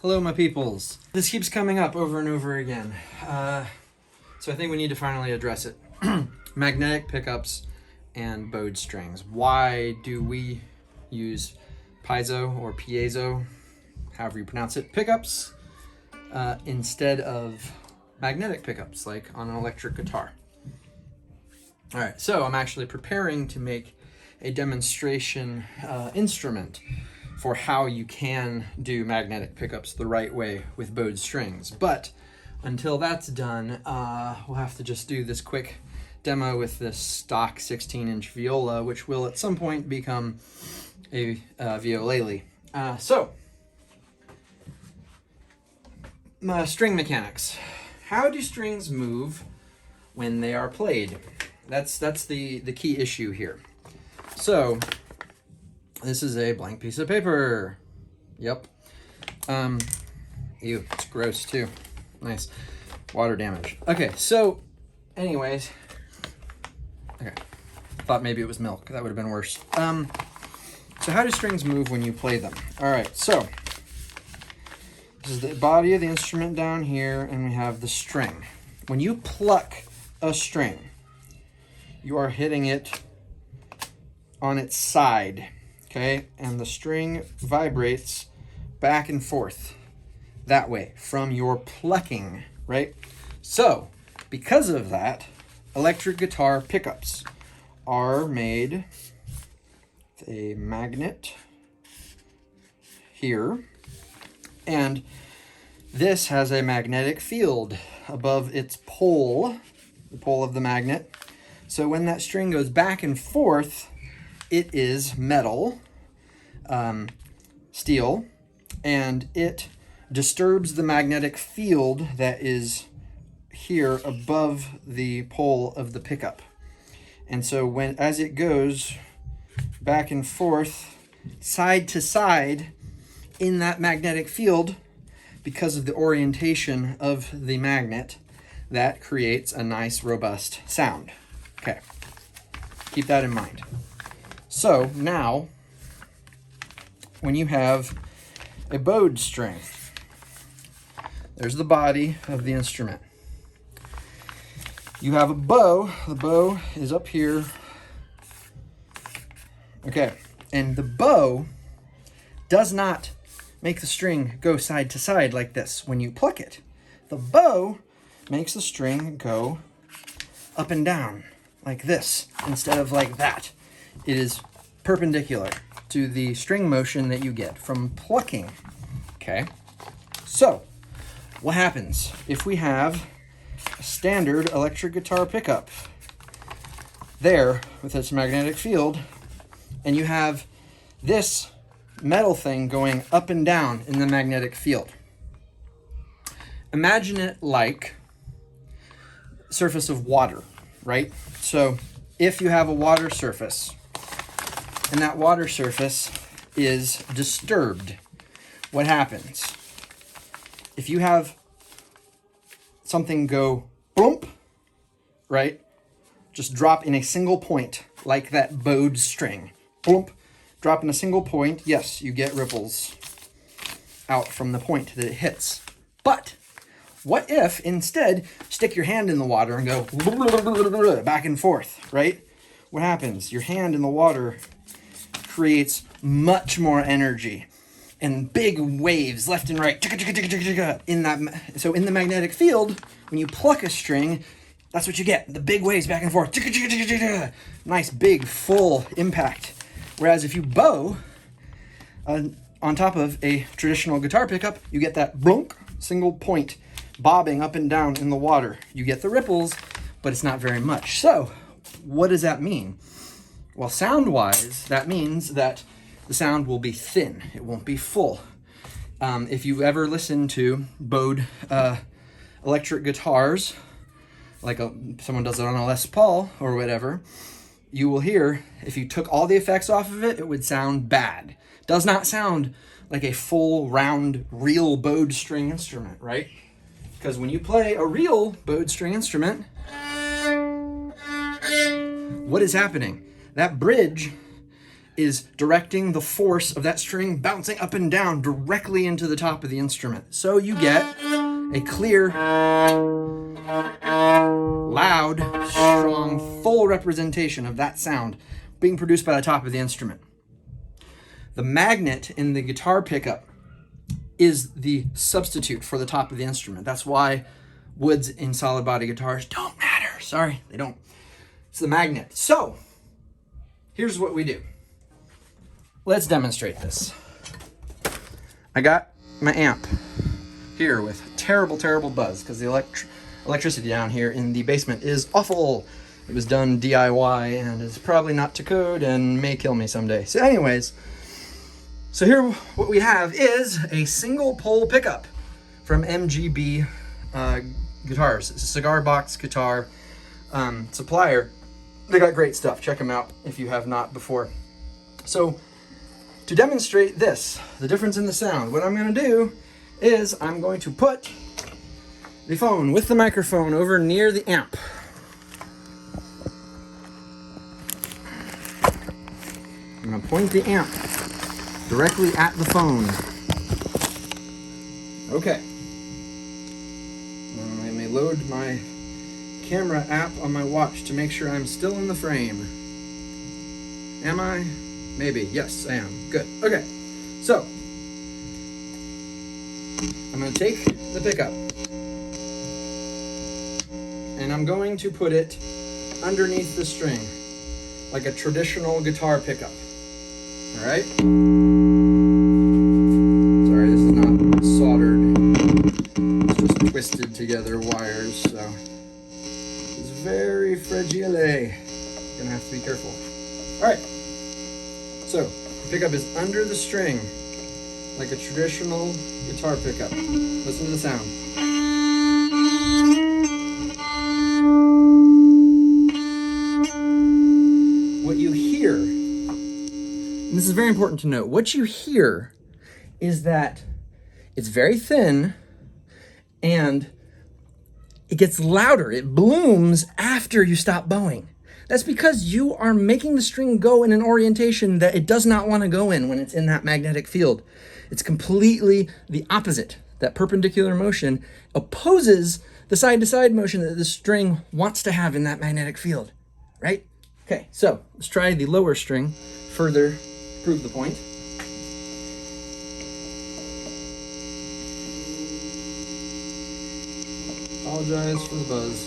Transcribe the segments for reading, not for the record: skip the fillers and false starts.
Hello, my peoples. This keeps coming up over and over again. So I think we need to finally address it. Magnetic pickups and bowed strings. Why do we use piezo or piezo, however you pronounce it, pickups instead of magnetic pickups like on an electric guitar? All right, so I'm actually preparing to make a demonstration instrument for how you can do magnetic pickups the right way with bowed strings. But until that's done, we'll have to just do this quick demo with this stock 16-inch viola, which will at some point become a violele. String mechanics. How do strings move when they are played? That's the key issue here. So this is a blank piece of paper. Yep. Ew, it's gross too. Nice. Water damage. Okay, so anyways. Okay. Thought maybe it was milk. That would have been worse. So how do strings move when you play them? All right, so this is the body of the instrument down here, and we have the string. When you pluck a string, you are hitting it on its side. Okay, and the string vibrates back and forth that way from your plucking, right? So, because of that, electric guitar pickups are made with a magnet here, and this has a magnetic field above its pole, the pole of the magnet. So when that string goes back and forth, it is metal, steel, and it disturbs the magnetic field that is here above the pole of the pickup. And so as it goes back and forth, side to side in that magnetic field, because of the orientation of the magnet, that creates a nice, robust sound. Okay, keep that in mind. So now, when you have a bowed string, there's the body of the instrument. You have a bow. The bow is up here. Okay, and the bow does not make the string go side to side like this when you pluck it. The bow makes the string go up and down like this instead of like that. It is perpendicular to the string motion that you get from plucking. Okay, so what happens if we have a standard electric guitar pickup there with its magnetic field, and you have this metal thing going up and down in the magnetic field? Imagine it like surface of water, right? So if you have a water surface and that water surface is disturbed, what happens? If you have something go boom, right? Just drop in a single point like that bowed string. Boom, drop in a single point. Yes, you get ripples out from the point that it hits. But what if instead stick your hand in the water and go back and forth, right? What happens? Your hand in the water creates much more energy and big waves left and right in that. So in the magnetic field, when you pluck a string, that's what you get, the big waves back and forth. Nice big full impact. Whereas if you bow on top of a traditional guitar pickup, you get that blunk, single point bobbing up and down in the water. You get the ripples, but it's not very much. So what does that mean? Well, sound-wise, that means that the sound will be thin. It won't be full. If you ever listen to bowed electric guitars, like someone does it on a Les Paul or whatever, you will hear, if you took all the effects off of it, it would sound bad. Does not sound like a full, round, real bowed string instrument, right? Because when you play a real bowed string instrument, what is happening? That bridge is directing the force of that string bouncing up and down directly into the top of the instrument. So you get a clear, loud, strong, full representation of that sound being produced by the top of the instrument. The magnet in the guitar pickup is the substitute for the top of the instrument. That's why woods in solid body guitars don't matter. Sorry, they don't. It's the magnet. So here's what we do. Let's demonstrate this. I got my amp here with terrible, terrible buzz because the electricity down here in the basement is awful. It was done DIY and is probably not to code and may kill me someday. So anyways, so here what we have is a single pole pickup from MGB Guitars. It's a cigar box guitar supplier. They got great stuff. Check them out if you have not before. So to demonstrate this, the difference in the sound, what I'm going to do is I'm going to put the phone with the microphone over near the amp. I'm going to point the amp directly at the phone. Okay. I may load my camera app on my watch to make sure I'm still in the frame. Am I? Maybe. Yes, I am. Good. Okay. So, I'm going to take the pickup and I'm going to put it underneath the string like a traditional guitar pickup. All right? Sorry, this is not soldered. It's just twisted together wires, so it's very fragile. Gonna have to be careful. All right. So, the pickup is under the string like a traditional guitar pickup. Listen to the sound. What you hear, and this is very important to note, what you hear is that it's very thin and it gets louder. It blooms after you stop bowing. That's because you are making the string go in an orientation that it does not want to go in when it's in that magnetic field. It's completely the opposite. That perpendicular motion opposes the side-to-side motion that the string wants to have in that magnetic field, right? Okay, so let's try the lower string, further prove the point. Apologize for the buzz.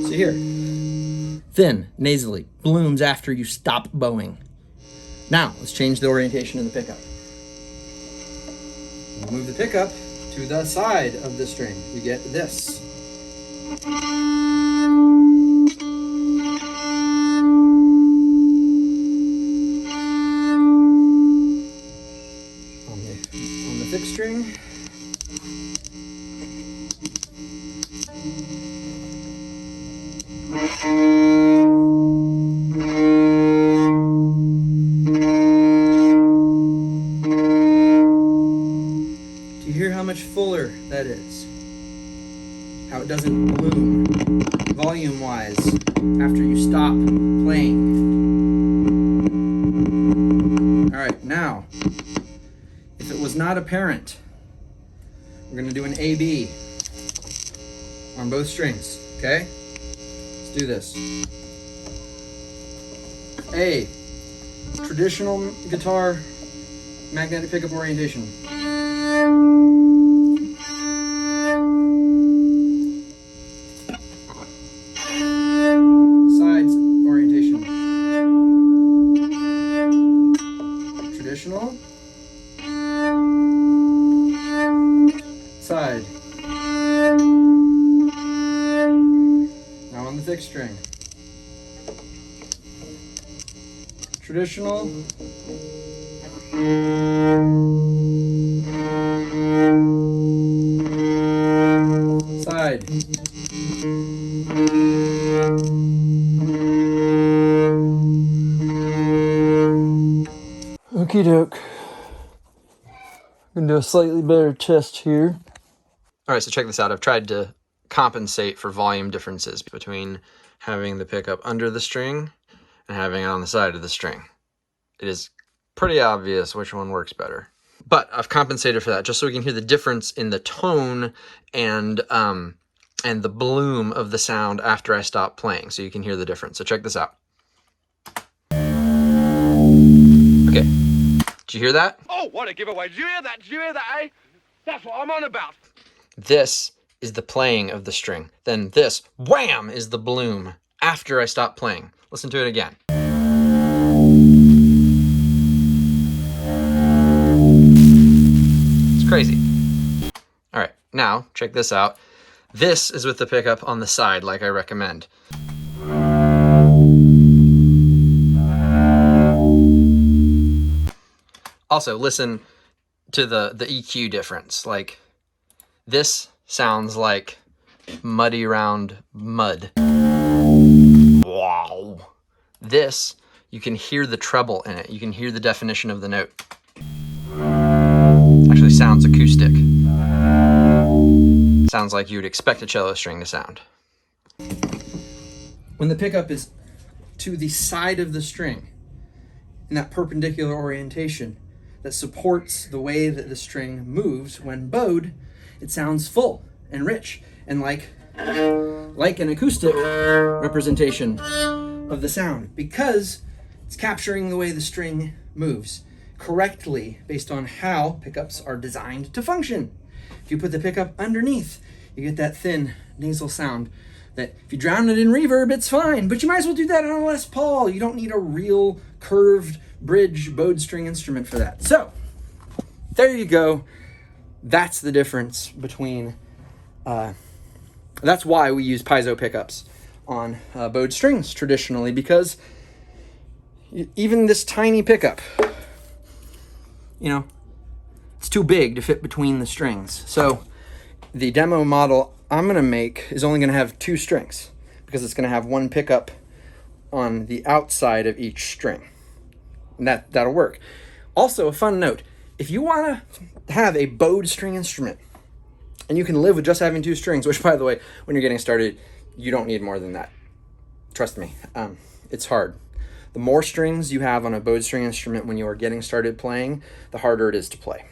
So here, thin, nasally, blooms after you stop bowing. Now, let's change the orientation of the pickup. We'll move the pickup to the side of the string. You get this. On the thick string. Do you hear how much fuller that is? How it doesn't bloom volume-wise after you stop playing. All right, now, if it was not apparent, we're going to do an A-B on both strings, okay? Let's do this. A, traditional guitar magnetic pickup orientation. Sides orientation. Traditional. Side. Now on the thick string. Traditional. Side. Okie doke. gonna do a slightly better test here. All right, so check this out. I've tried to compensate for volume differences between having the pickup under the string and having it on the side of the string. It is pretty obvious which one works better. But I've compensated for that just so we can hear the difference in the tone and the bloom of the sound after I stop playing, so you can hear the difference. So check this out. Okay, did you hear that? Oh, what a giveaway. Did you hear that? Did you hear that, eh? That's what I'm on about. This is the playing of the string. Then this, wham, is the bloom after I stop playing. Listen to it again. It's crazy. All right, now check this out. This is with the pickup on the side, like I recommend. Also, listen to the EQ difference. Like, this sounds like muddy round mud. Wow. This, you can hear the treble in it. You can hear the definition of the note. Actually sounds acoustic. Sounds like you would expect a cello string to sound. When the pickup is to the side of the string, in that perpendicular orientation that supports the way that the string moves when bowed, it sounds full and rich and like an acoustic representation of the sound, because it's capturing the way the string moves correctly based on how pickups are designed to function. If you put the pickup underneath, you get that thin nasal sound that if you drown it in reverb, it's fine, but you might as well do that on a Les Paul. You don't need a real curved bridge bowed string instrument for that. So there you go. That's the difference between, that's why we use piezo pickups on bowed strings traditionally, because even this tiny pickup, you know, it's too big to fit between the strings. So the demo model I'm gonna make is only gonna have 2 strings, because it's gonna have one pickup on the outside of each string. And that'll work. Also, a fun note, if you wanna have a bowed string instrument and you can live with just having 2 strings, which, by the way, when you're getting started, you don't need more than that. Trust me, it's hard. The more strings you have on a bowed string instrument when you are getting started playing, the harder it is to play.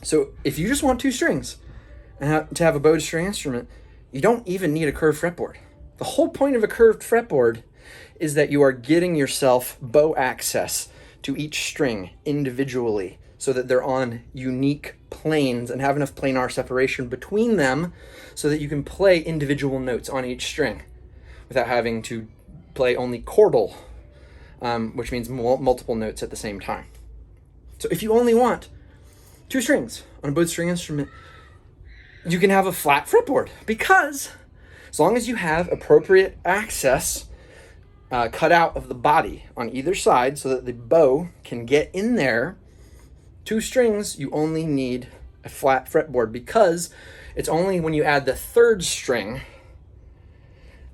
So if you just want 2 strings and to have a bowed string instrument, you don't even need a curved fretboard. The whole point of a curved fretboard is that you are getting yourself bow access to each string individually so that they're on unique planes and have enough planar separation between them so that you can play individual notes on each string without having to play only chordal, which means multiple notes at the same time. So if you only want 2 strings on a bowed string instrument, you can have a flat fretboard, because as long as you have appropriate access cut out of the body on either side so that the bow can get in there, 2 strings, you only need a flat fretboard, because it's only when you add the 3rd string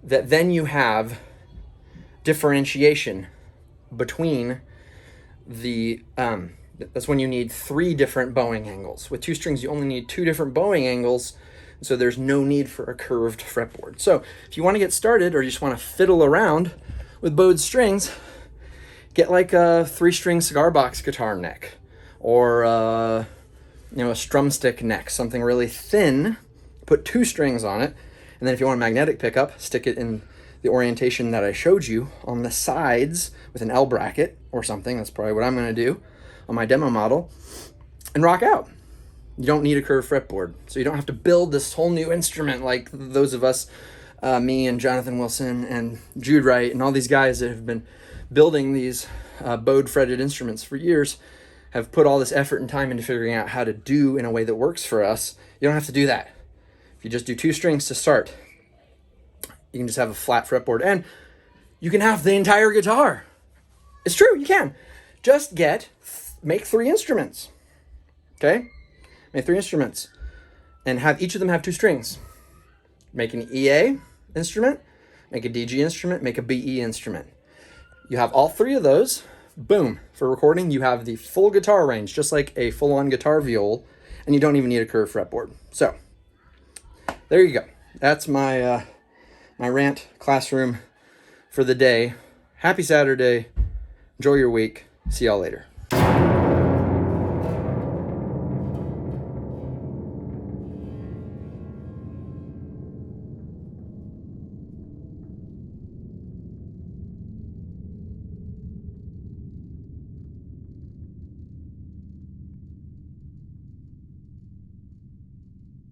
that then you have differentiation between the, that's when you need 3 different bowing angles. With 2 strings, you only need 2 different bowing angles, so there's no need for a curved fretboard. So if you want to get started, or you just want to fiddle around with bowed strings, get like a 3-string cigar box guitar neck, or a strum stick neck, something really thin. Put 2 strings on it, and then if you want a magnetic pickup, stick it in the orientation that I showed you on the sides with an L bracket or something. That's probably what I'm going to do on my demo model, and rock out. You don't need a curved fretboard, so you don't have to build this whole new instrument like those of us, me and Jonathan Wilson and Jude Wright and all these guys that have been building these bowed fretted instruments for years have put all this effort and time into figuring out how to do in a way that works for us. You don't have to do that. If you just do 2 strings to start, you can just have a flat fretboard, and you can have the entire guitar. It's true, you can. Just make 3 instruments, okay? Make 3 instruments, and have each of them have 2 strings. Make an EA instrument, make a DG instrument, make a BE instrument. You have all 3 of those, boom, for recording, you have the full guitar range, just like a full-on guitar viol, and you don't even need a curved fretboard. So there you go. That's my my rant classroom for the day. Happy Saturday. Enjoy your week. See y'all later.